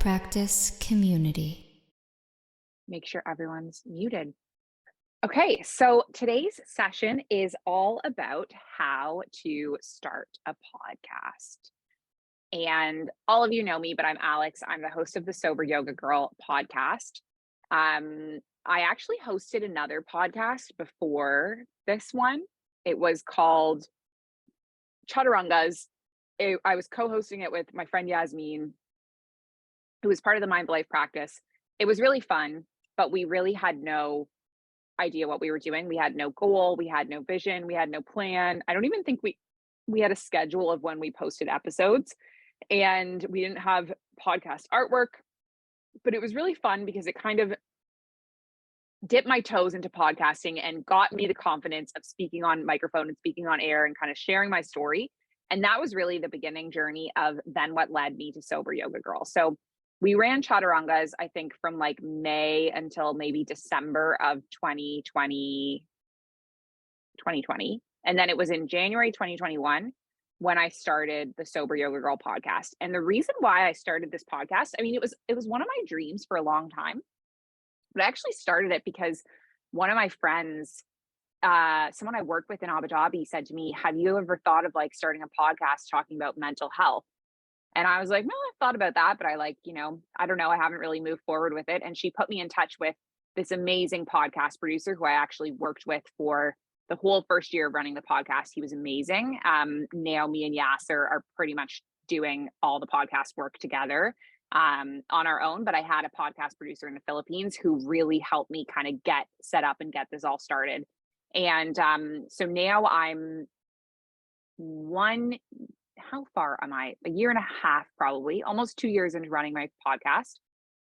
Practice community. Make sure everyone's muted. Okay, so today's session is all about how to start a podcast. And all of you know me, but I'm Alex. I'm the host of the Sober Yoga Girl podcast. I actually hosted another podcast before this one. It was called Chaturangas. I was co-hosting it with my friend Yasmin, who was part of the Mindful Life practice. It was really fun, but we really had no idea what we were doing. We had no goal, we had no vision, we had no plan. I don't even think we had a schedule of when we posted episodes, and we didn't have podcast artwork, but it was really fun because it kind of dipped my toes into podcasting and got me the confidence of speaking on microphone and speaking on air and kind of sharing my story. And that was really the beginning journey of then what led me to Sober Yoga Girl. So we ran Chaturangas, I think, from like May until maybe December of 2020. And then it was in January 2021 when I started the Sober Yoga Girl podcast. And the reason why I started this podcast, I mean, it was one of my dreams for a long time, but I actually started it because one of my friends, someone I worked with in Abu Dhabi, said to me, "Have you ever thought of like starting a podcast talking about mental health?" And I was like, "No, I've thought about that, but I I don't know, I haven't really moved forward with it." And she put me in touch with this amazing podcast producer who I actually worked with for the whole first year of running the podcast. He was amazing. Naomi and Yasser are pretty much doing all the podcast work together on our own, but I had a podcast producer in the Philippines who really helped me kind of get set up and get this all started. And so now I'm how far am I? A year and a half, probably almost 2 years into running my podcast.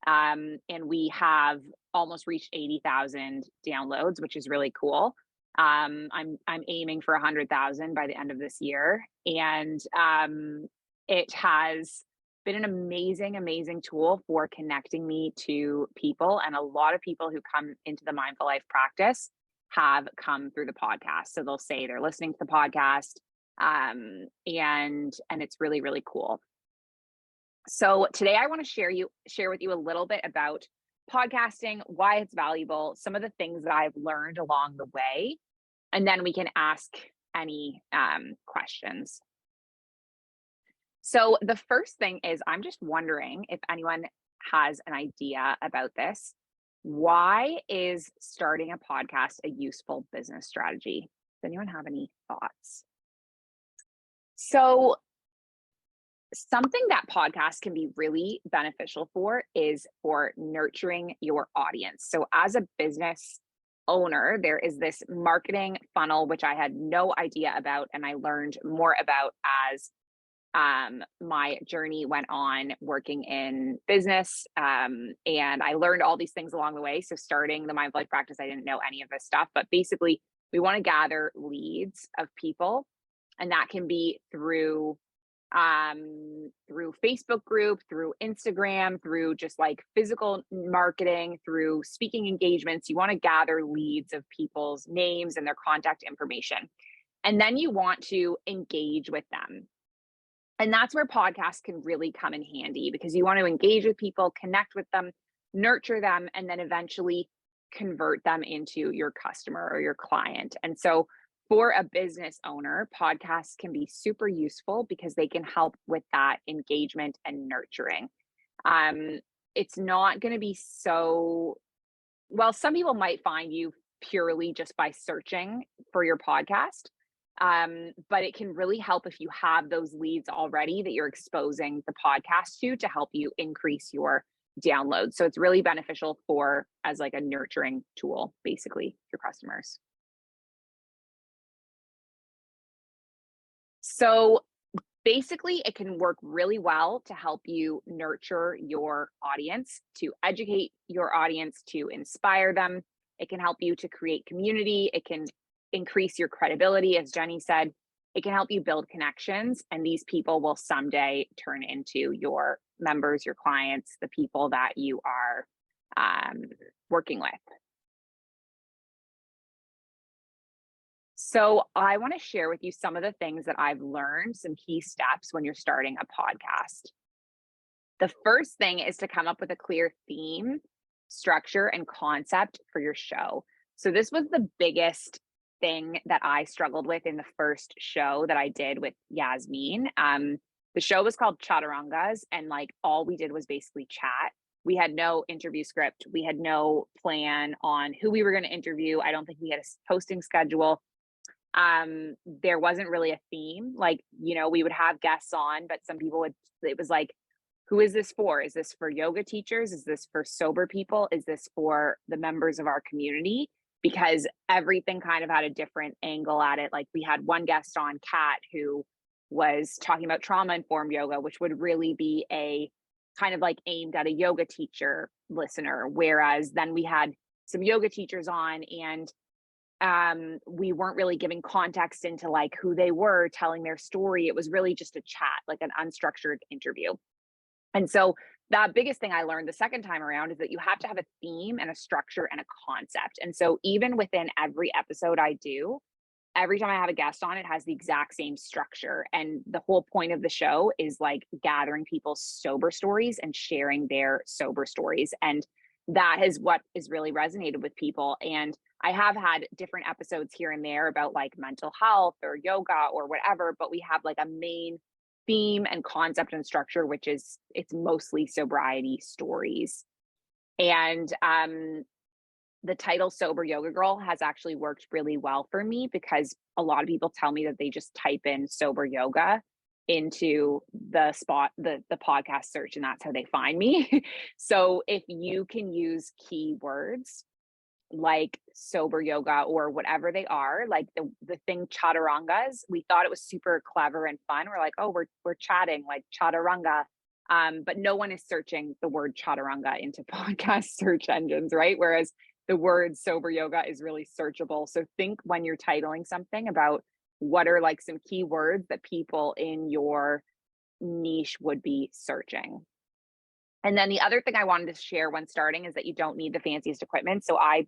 And we have almost reached 80,000 downloads, which is really cool. I'm aiming for 100,000 by the end of this year. And it has been an amazing tool for connecting me to people. And a lot of people who come into the Mindful Life practice have come through the podcast. So they'll say they're listening to the podcast. And it's really cool. So today I want to share with you a little bit about podcasting, why it's valuable, some of the things that I've learned along the way, and then we can ask any questions. So the first thing is, I'm just wondering if anyone has an idea about this. Why is starting a podcast a useful business strategy? Does anyone have any thoughts? So something that podcasts can be really beneficial for is for nurturing your audience. So as a business owner, there is this marketing funnel, which I had no idea about, and I learned more about as my journey went on working in business. And I learned all these things along the way. So starting the Mindful Life practice, I didn't know any of this stuff, but basically we want to gather leads of people, and that can be through Facebook group, through Instagram, through just like physical marketing, through speaking engagements. You want to gather leads of people's names and their contact information. And then you want to engage with them. And that's where podcasts can really come in handy, because you want to engage with people, connect with them, nurture them, and then eventually convert them into your customer or your client. And so for a business owner, podcasts can be super useful because they can help with that engagement and nurturing. It's not going to be some people might find you purely just by searching for your podcast. But it can really help if you have those leads already that you're exposing the podcast to help you increase your downloads. So it's really beneficial as like a nurturing tool, basically, for customers. So basically, it can work really well to help you nurture your audience, to educate your audience, to inspire them. It can help you to create community. It can increase your credibility, as Jenny said. It can help you build connections, and these people will someday turn into your members, your clients, the people that you are working with. So I want to share with you some of the things that I've learned, some key steps when you're starting a podcast. The first thing is to come up with a clear theme, structure, and concept for your show. So this was the biggest thing that I struggled with in the first show that I did with Yasmin. The show was called Chaturangas, and like all we did was basically chat. We had no interview script. We had no plan on who we were going to interview. I don't think we had a posting schedule. There wasn't really a theme. Like, we would have guests on, but some people would, it was like, who is this for? Is this for yoga teachers? Is this for sober people? Is this for the members of our community? Because everything kind of had a different angle at it. Like we had one guest on, Kat, who was talking about trauma informed yoga, which would really be a kind of like aimed at a yoga teacher listener. Whereas then we had some yoga teachers on, and we weren't really giving context into like who they were, telling their story. It was really just a chat, like an unstructured interview. And so that biggest thing I learned the second time around is that you have to have a theme and a structure and a concept. And so even within every episode I do, every time I have a guest on, it has the exact same structure. And the whole point of the show is like gathering people's sober stories and sharing their sober stories. And that is what is really resonated with people. And I have had different episodes here and there about like mental health or yoga or whatever, but we have like a main theme and concept and structure, which is it's mostly sobriety stories. And the title Sober Yoga Girl has actually worked really well for me because a lot of people tell me that they just type in sober yoga into the podcast search, and that's how they find me. So if you can use keywords like sober yoga or whatever they are, like the thing chaturangas, we thought it was super clever and fun. We're like, oh, we're chatting like chaturanga. But no one is searching the word chaturanga into podcast search engines, right? Whereas the word sober yoga is really searchable. So think when you're titling something about what are like some keywords that people in your niche would be searching. And then the other thing I wanted to share when starting is that you don't need the fanciest equipment. So I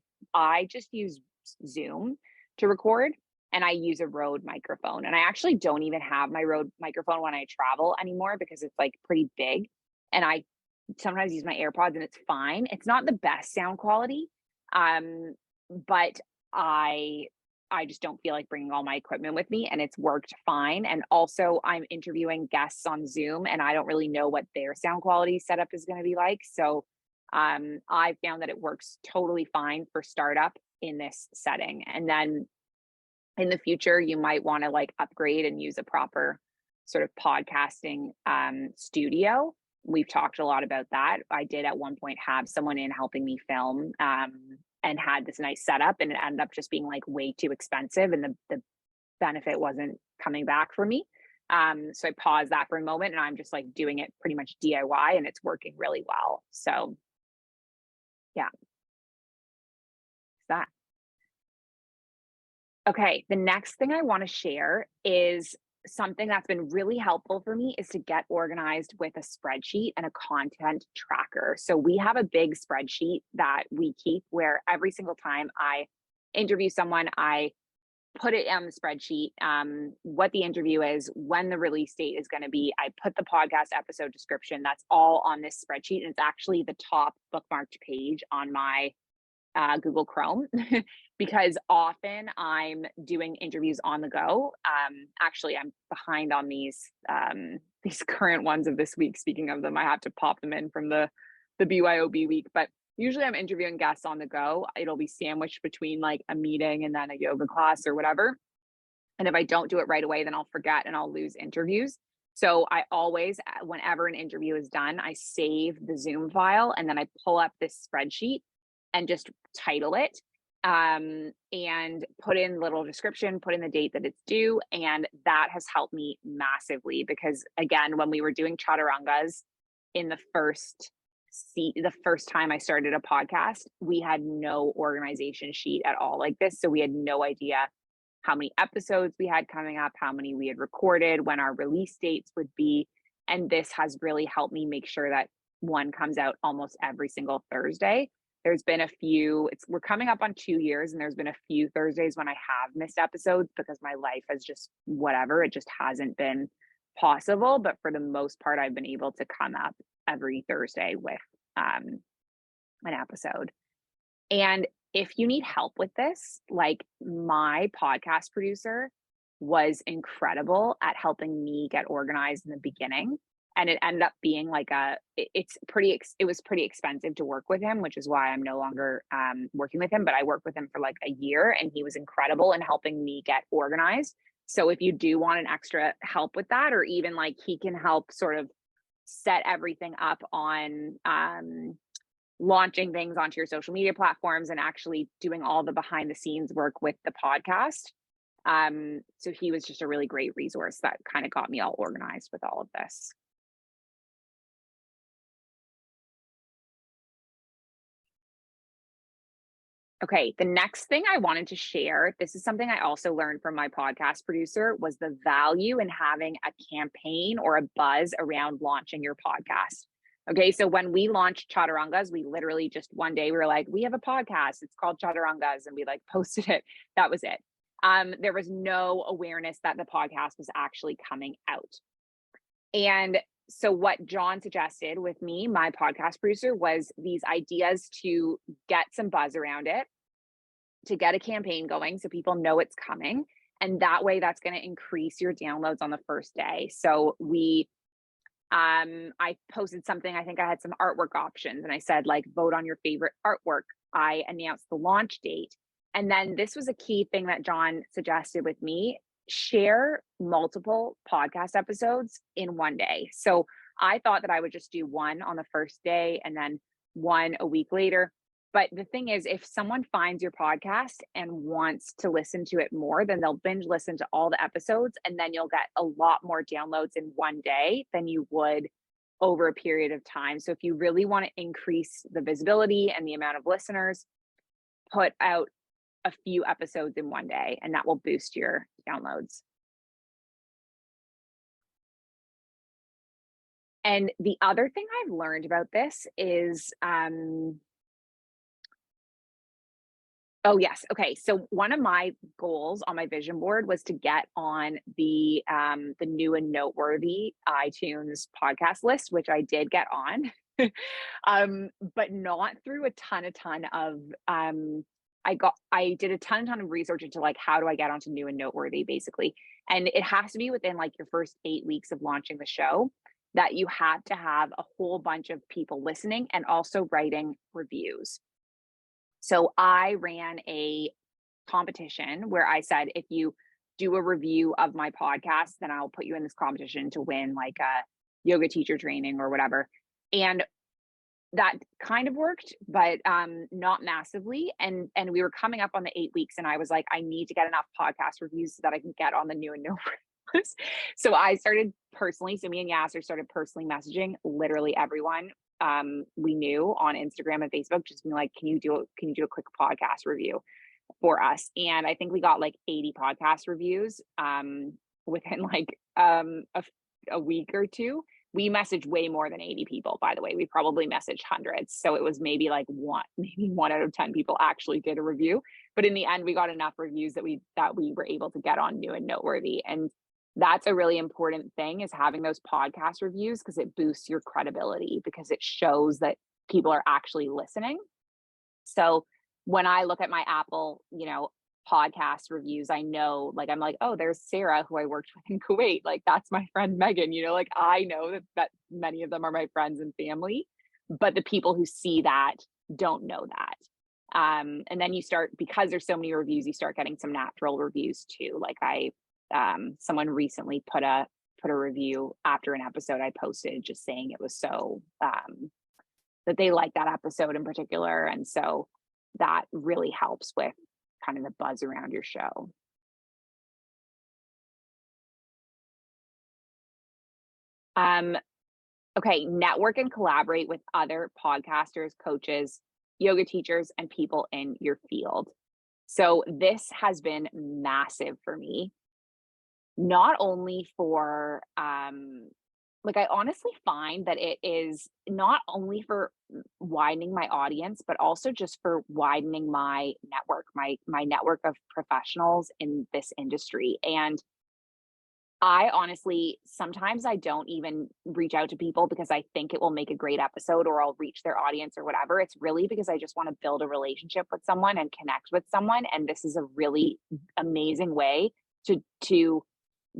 just use Zoom to record, and I use a Rode microphone. And I actually don't even have my Rode microphone when I travel anymore because it's like pretty big. And I sometimes use my AirPods and it's fine. It's not the best sound quality. But I just don't feel like bringing all my equipment with me, and it's worked fine. And also I'm interviewing guests on Zoom and I don't really know what their sound quality setup is going to be like. So I found that it works totally fine for startup in this setting. And then in the future, you might want to like upgrade and use a proper sort of podcasting studio. We've talked a lot about that. I did at one point have someone in helping me film and had this nice setup, and it ended up just being like way too expensive, and the benefit wasn't coming back for me. So I paused that for a moment, and I'm just like doing it pretty much DIY, and it's working really well. So yeah, that. Okay, the next thing I want to share is something that's been really helpful for me is to get organized with a spreadsheet and a content tracker. So we have a big spreadsheet that we keep where every single time I interview someone, I put it on the spreadsheet, what the interview is, when the release date is going to be. I put the podcast episode description. That's all on this spreadsheet. And it's actually the top bookmarked page on my Google Chrome because often I'm doing interviews on the go. Actually, I'm behind on these current ones of this week. Speaking of them, I have to pop them in from the BYOB week, but usually I'm interviewing guests on the go. It'll be sandwiched between like a meeting and then a yoga class or whatever. And if I don't do it right away, then I'll forget and I'll lose interviews. So I always, whenever an interview is done, I save the Zoom file and then I pull up this spreadsheet and just title it and put in little description, put in the date that it's due. And that has helped me massively because again, when we were doing chaturangas in the first time I started a podcast, we had no organization sheet at all like this. So we had no idea how many episodes we had coming up, how many we had recorded, when our release dates would be. And this has really helped me make sure that one comes out almost every single Thursday. There's been a few, we're coming up on 2 years, and there's been a few Thursdays when I have missed episodes because my life has just whatever, it just hasn't been possible. But for the most part, I've been able to come up every Thursday with an episode. And if you need help with this, like my podcast producer was incredible at helping me get organized in the beginning. And it ended up being like it was pretty expensive to work with him, which is why I'm no longer working with him. But I worked with him for like a year and he was incredible in helping me get organized. So if you do want an extra help with that, or even like he can help sort of set everything up on launching things onto your social media platforms and actually doing all the behind the scenes work with the podcast. So he was just a really great resource that kind of got me all organized with all of this. Okay, the next thing I wanted to share, this is something I also learned from my podcast producer, was the value in having a campaign or a buzz around launching your podcast. Okay, so when we launched Chaturangas, we literally just one day we were like, we have a podcast, it's called Chaturangas, and we like posted it. That was it. There was no awareness that the podcast was actually coming out. And so what John suggested with me, my podcast producer, was these ideas to get some buzz around it, to get a campaign going so people know it's coming. And that way that's going to increase your downloads on the first day. So I posted something, I think I had some artwork options and I said like, vote on your favorite artwork. I announced the launch date. And then this was a key thing that John suggested with me: share multiple podcast episodes in one day. So I thought that I would just do one on the first day and then one a week later. But the thing is, if someone finds your podcast and wants to listen to it more, then they'll binge listen to all the episodes, and then you'll get a lot more downloads in one day than you would over a period of time. So if you really want to increase the visibility and the amount of listeners, put out a few episodes in one day, and that will boost your downloads. And the other thing I've learned about this is, oh yes, okay. So one of my goals on my vision board was to get on the new and noteworthy iTunes podcast list, which I did get on, but not through a ton of I did a ton of research into like, how do I get onto new and noteworthy basically. And it has to be within like your first 8 weeks of launching the show, that you have to have a whole bunch of people listening and also writing reviews. So I ran a competition where I said, if you do a review of my podcast, then I'll put you in this competition to win like a yoga teacher training or whatever. And that kind of worked, but not massively. And we were coming up on the 8 weeks, and I was like, I need to get enough podcast reviews so that I can get on the new and no list. So I started personally. So me and Yasser started personally messaging literally everyone we knew on Instagram and Facebook, just being like, can you do a quick podcast review for us? And I think we got like 80 podcast reviews within like a week or two. We messaged way more than 80 people, by the way. We probably messaged hundreds. So it was maybe like one out of 10 people actually did a review. But in the end, we got enough reviews that we were able to get on new and noteworthy. And that's a really important thing, is having those podcast reviews, because it boosts your credibility, because it shows that people are actually listening. So when I look at my Apple, podcast reviews, I know, like, I'm like, oh, there's Sarah, who I worked with in Kuwait. Like, that's my friend Megan, like I know that many of them are my friends and family, but the people who see that don't know that. And then you start, because there's so many reviews, you start getting some natural reviews too. Like someone recently put a review after an episode I posted, just saying it was so that they liked that episode in particular. And so that really helps with kind of the buzz around your show. Okay, network and collaborate with other podcasters, coaches, yoga teachers, and people in your field. So this has been massive for me. Not only for like, I honestly find that it is not only for widening my audience, but also just for widening my network, my network of professionals in this industry. And I honestly, sometimes I don't even reach out to people because I think it will make a great episode or I'll reach their audience or whatever. It's really because I just want to build a relationship with someone and connect with someone. And this is a really amazing way to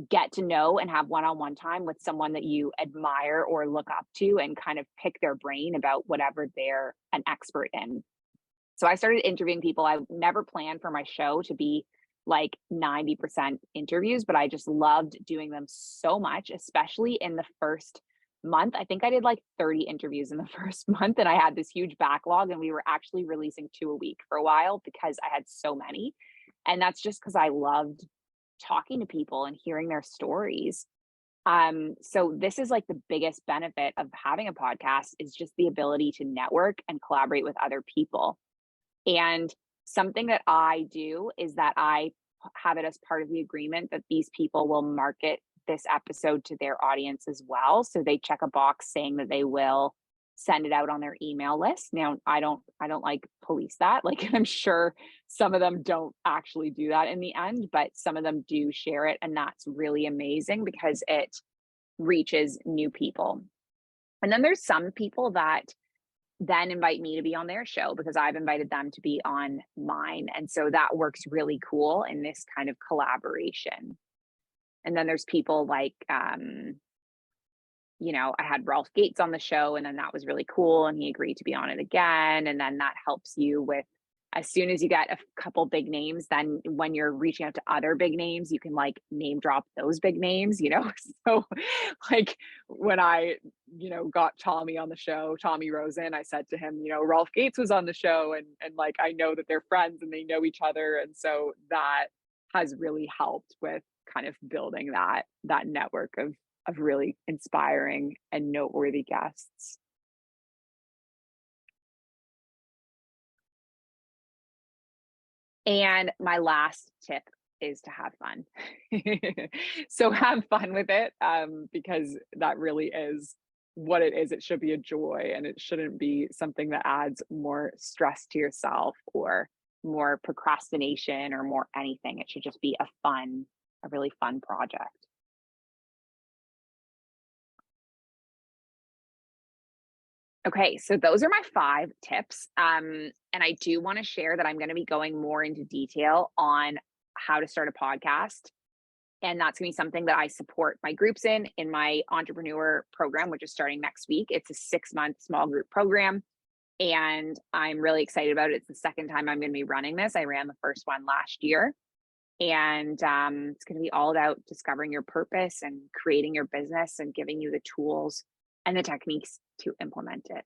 get to know and have one-on-one time with someone that you admire or look up to and kind of pick their brain about whatever they're an expert in. So I started interviewing people. I never planned for my show to be like 90% interviews, but I just loved doing them so much, especially in the first month. I think I did like 30 interviews in the first month, and I had this huge backlog, and we were actually releasing 2 a week for a while because I had so many. And that's just because I loved talking to people and hearing their stories. So this is like the biggest benefit of having a podcast is just the ability to network and collaborate with other people. And something that I do is that I have it as part of the agreement that these people will market this episode to their audience as well. So they check a box saying that they will send it out on their email list. Now, I don't like police that. Like I'm sure some of them don't actually do that in the end, but some of them do share it, and that's really amazing because it reaches new people. And then there's some people that then invite me to be on their show because I've invited them to be on mine. And so that works really cool in this kind of collaboration. And then there's people like, I had Ralph Gates on the show, and then that was really cool. And he agreed to be on it again. And then that helps you with, as soon as you get a couple big names, then when you're reaching out to other big names, you can like name drop those big names. So like when I, got Tommy on the show, Tommy Rosen, I said to him, Ralph Gates was on the show, and like I know that they're friends and they know each other. And so that has really helped with kind of building that network of really inspiring and noteworthy guests. And my last tip is to have fun. So have fun with it, because that really is what it is. It should be a joy, and it shouldn't be something that adds more stress to yourself or more procrastination or more anything. It should just be a really fun project. Okay, so those are my 5 tips. And I do want to share that I'm going to be going more into detail on how to start a podcast. And that's going to be something that I support my groups in my entrepreneur program, which is starting next week. It's a 6-month small group program. And I'm really excited about it. It's the second time I'm going to be running this. I ran the first one last year. And it's going to be all about discovering your purpose and creating your business and giving you the tools and the techniques to implement it.